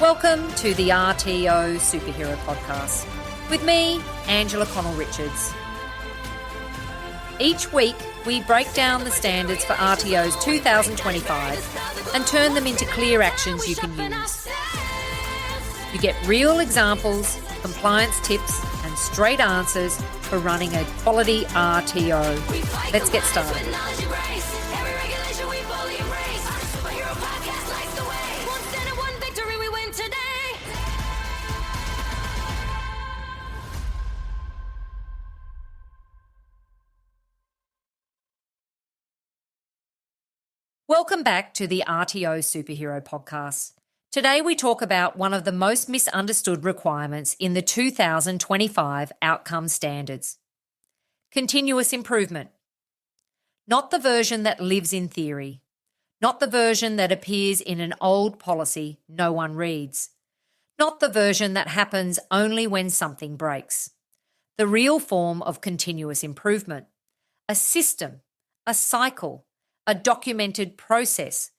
Welcome to the RTO Superhero Podcast with me, Angela Connell-Richards. Each week, we break down the standards for RTOs 2025 and turn them into clear actions you can use. You get real examples, compliance tips, and straight answers for running a quality RTO. Let's get started. Welcome back to the RTO Superhero Podcast. Today we talk about one of the most misunderstood requirements in the 2025 outcome standards. Continuous improvement. Not the version that lives in theory. Not the version that appears in an old policy no one reads. Not the version that happens only when something breaks. The real form of continuous improvement. A system, a cycle, a documented process,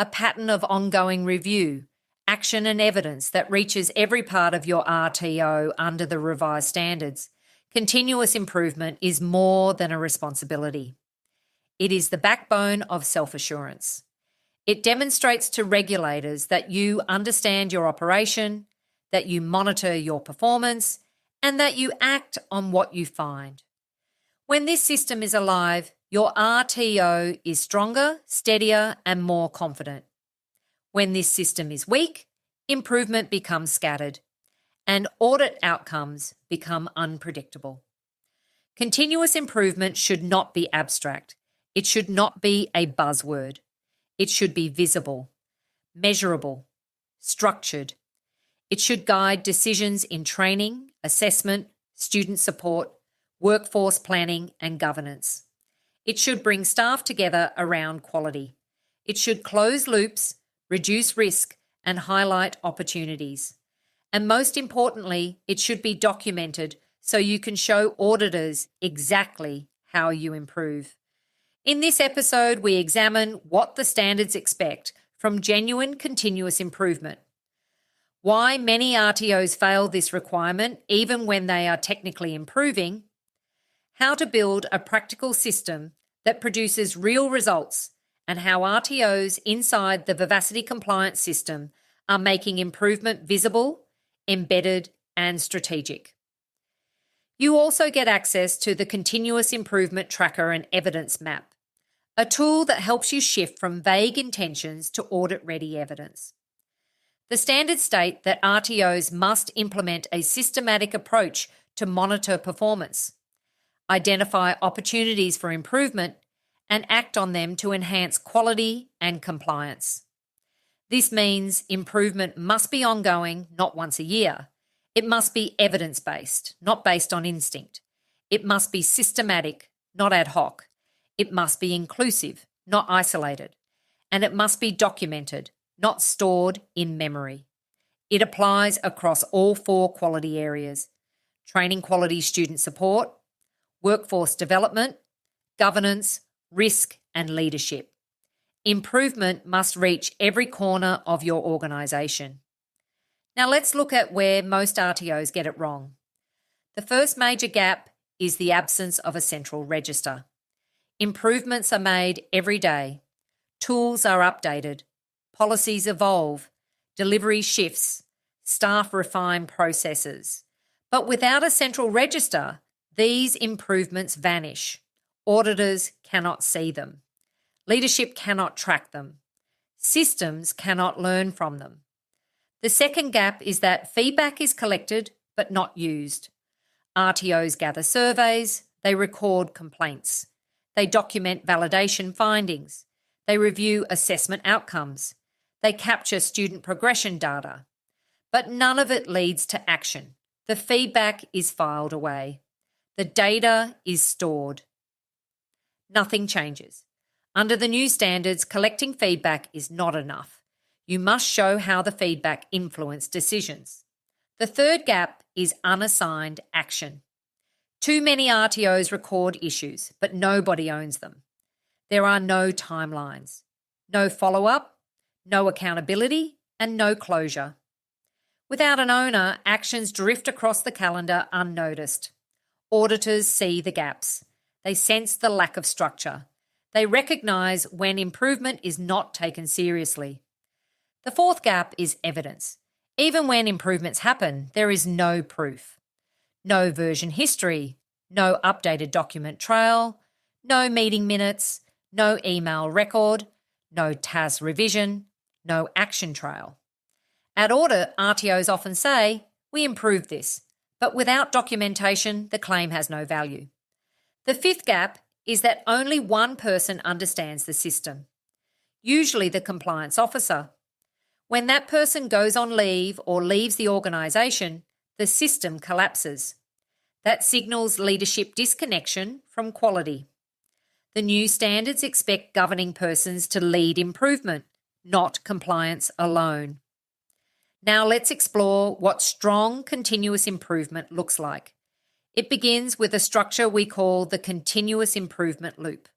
a pattern of ongoing review, action and evidence that reaches every part of your RTO under the revised standards. Continuous improvement is more than a responsibility. It is the backbone of self-assurance. It demonstrates to regulators that you understand your operation, that you monitor your performance, and that you act on what you find. When this system is alive, your RTO is stronger, steadier, and more confident. When this system is weak, improvement becomes scattered, and audit outcomes become unpredictable. Continuous improvement should not be abstract. It should not be a buzzword. It should be visible, measurable, structured. It should guide decisions in training, assessment, student support, workforce planning, and governance. It should bring staff together around quality. It should close loops, reduce risk, and highlight opportunities. And most importantly, it should be documented so you can show auditors exactly how you improve. In this episode, we examine what the standards expect from genuine continuous improvement, why many RTOs fail this requirement even when they are technically improving, how to build a practical system that produces real results, and how RTOs inside the Vivacity compliance system are making improvement visible, embedded, and strategic. You also get access to the Continuous Improvement Tracker and Evidence Map, a tool that helps you shift from vague intentions to audit-ready evidence. The standards state that RTOs must implement a systematic approach to monitor performance, identify opportunities for improvement, and act on them to enhance quality and compliance. This means improvement must be ongoing, not once a year. It must be evidence-based, not based on instinct. It must be systematic, not ad hoc. It must be inclusive, not isolated. And it must be documented, not stored in memory. It applies across all 4 quality areas: training quality student support, workforce development, governance, risk, and leadership. Improvement must reach every corner of your organisation. Now let's look at where most RTOs get it wrong. The first major gap is the absence of a central register. Improvements are made every day. Tools are updated. Policies evolve. Delivery shifts. Staff refine processes. But without a central register, these improvements vanish. Auditors cannot see them. Leadership cannot track them. Systems cannot learn from them. The second gap is that feedback is collected but not used. RTOs gather surveys, they record complaints, they document validation findings, they review assessment outcomes, they capture student progression data, but none of it leads to action. The feedback is filed away. The data is stored. Nothing changes. Under the new standards, collecting feedback is not enough. You must show how the feedback influenced decisions. The third gap is unassigned action. Too many RTOs record issues, but nobody owns them. There are no timelines, no follow-up, no accountability, and no closure. Without an owner, actions drift across the calendar unnoticed. Auditors see the gaps. They sense the lack of structure. They recognise when improvement is not taken seriously. The fourth gap is evidence. Even when improvements happen, there is no proof. No version history, no updated document trail, no meeting minutes, no email record, no task revision, no action trail. At audit, RTOs often say, "We improved this," but without documentation, the claim has no value. The fifth gap is that only one person understands the system, usually the compliance officer. When that person goes on leave or leaves the organisation, the system collapses. That signals leadership disconnection from quality. The new standards expect governing persons to lead improvement, not compliance alone. Now let's explore what strong continuous improvement looks like. It begins with a structure we call the continuous improvement loop.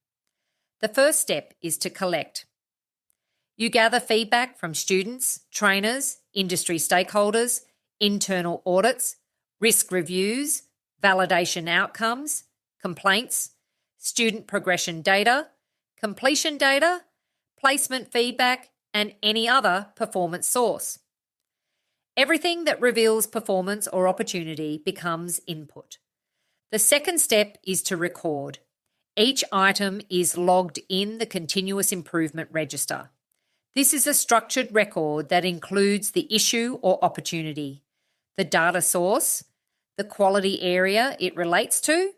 The first step is to collect. You gather feedback from students, trainers, industry stakeholders, internal audits, risk reviews, validation outcomes, complaints, student progression data, completion data, placement feedback, and any other performance source. Everything that reveals performance or opportunity becomes input. The second step is to record. Each item is logged in the continuous improvement register. This is a structured record that includes the issue or opportunity, the data source, the quality area it relates to,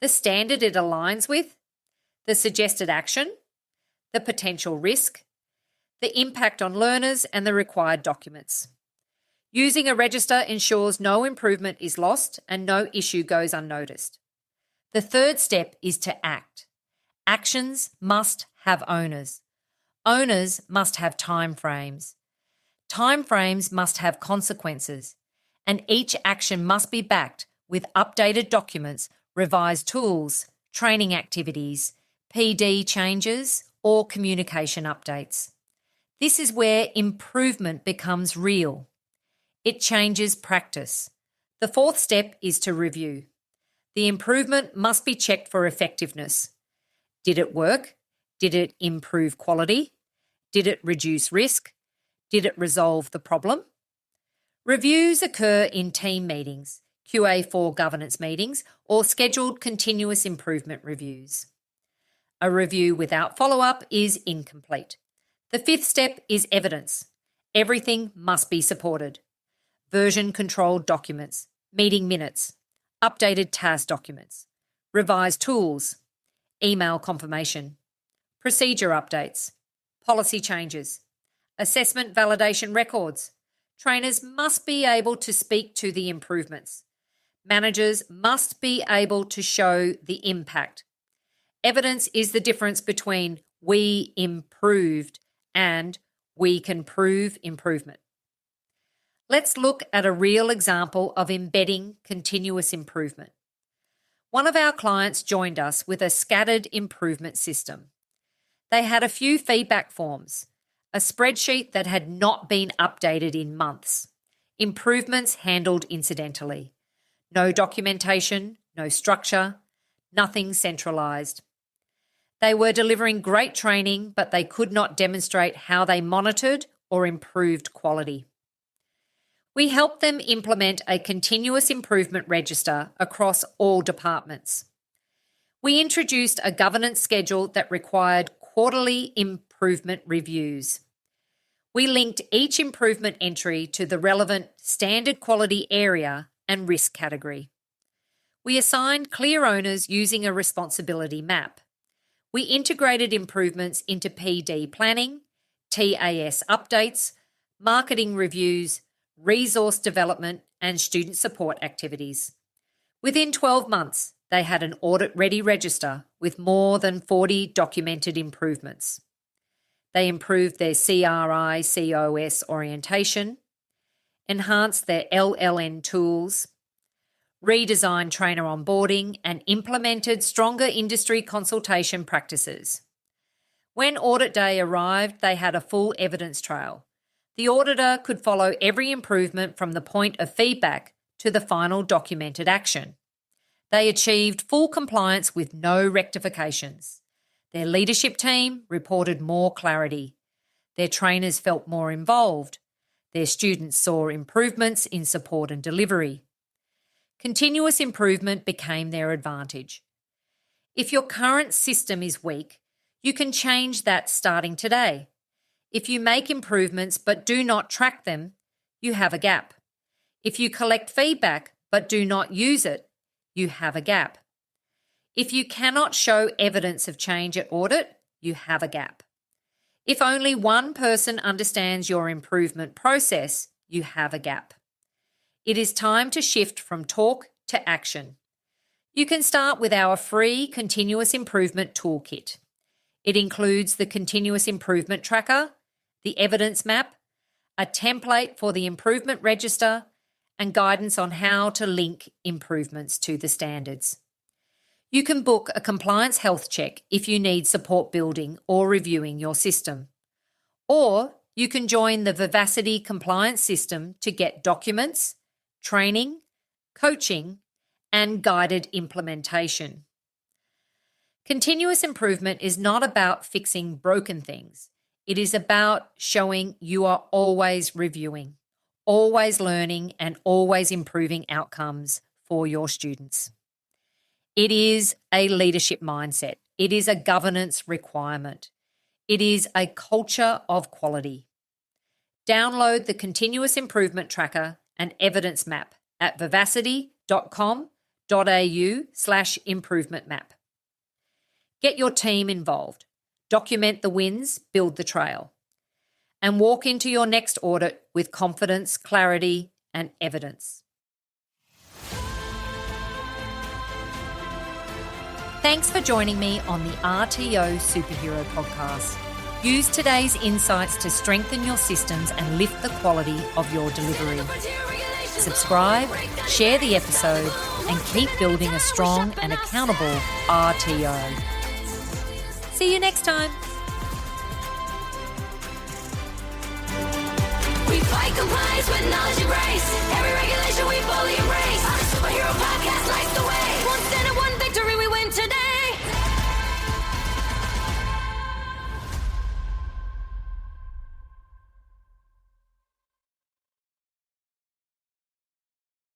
the standard it aligns with, the suggested action, the potential risk, the impact on learners, and the required documents. Using a register ensures no improvement is lost and no issue goes unnoticed. The third step is to act. Actions must have owners. Owners must have timeframes. Timeframes must have consequences, and each action must be backed with updated documents, revised tools, training activities, PD changes, or communication updates. This is where improvement becomes real. It changes practice. The fourth step is to review. The improvement must be checked for effectiveness. Did it work? Did it improve quality? Did it reduce risk? Did it resolve the problem? Reviews occur in team meetings, QA4 governance meetings, or scheduled continuous improvement reviews. A review without follow-up is incomplete. The fifth step is evidence. Everything must be supported. Version-controlled documents, meeting minutes, updated task documents, revised tools, email confirmation, procedure updates, policy changes, assessment validation records. Trainers must be able to speak to the improvements. Managers must be able to show the impact. Evidence is the difference between "we improved" and "we can prove improvement." Let's look at a real example of embedding continuous improvement. One of our clients joined us with a scattered improvement system. They had a few feedback forms, a spreadsheet that had not been updated in months, improvements handled incidentally, no documentation, no structure, nothing centralised. They were delivering great training, but they could not demonstrate how they monitored or improved quality. We helped them implement a continuous improvement register across all departments. We introduced a governance schedule that required quarterly improvement reviews. We linked each improvement entry to the relevant standard quality area and risk category. We assigned clear owners using a responsibility map. We integrated improvements into PD planning, TAS updates, marketing reviews, resource development, and student support activities. Within 12 months, they had an audit-ready register with more than 40 documented improvements. They improved their CRI/COS orientation, enhanced their LLN tools, redesigned trainer onboarding, and implemented stronger industry consultation practices. When audit day arrived, they had a full evidence trail. The auditor could follow every improvement from the point of feedback to the final documented action. They achieved full compliance with no rectifications. Their leadership team reported more clarity. Their trainers felt more involved. Their students saw improvements in support and delivery. Continuous improvement became their advantage. If your current system is weak, you can change that starting today. If you make improvements but do not track them, you have a gap. If you collect feedback but do not use it, you have a gap. If you cannot show evidence of change at audit, you have a gap. If only one person understands your improvement process, you have a gap. It is time to shift from talk to action. You can start with our free continuous improvement toolkit. It includes the continuous improvement tracker, the evidence map, a template for the improvement register, and guidance on how to link improvements to the standards. You can book a compliance health check if you need support building or reviewing your system. Or you can join the Vivacity compliance system to get documents, training, coaching, and guided implementation. Continuous improvement is not about fixing broken things. It is about showing you are always reviewing, always learning, and always improving outcomes for your students. It is a leadership mindset. It is a governance requirement. It is a culture of quality. Download the Continuous Improvement Tracker and Evidence Map at vivacity.com.au/improvement map. Get your team involved. Document the wins, build the trail, and walk into your next audit with confidence, clarity, and evidence. Thanks for joining me on the RTO Superhero Podcast. Use today's insights to strengthen your systems and lift the quality of your delivery. Subscribe, share the episode, and keep building a strong and accountable RTO. See you next time. We fight compliance with knowledge and grace. Every regulation we boldly embrace. On the Superhero Podcast.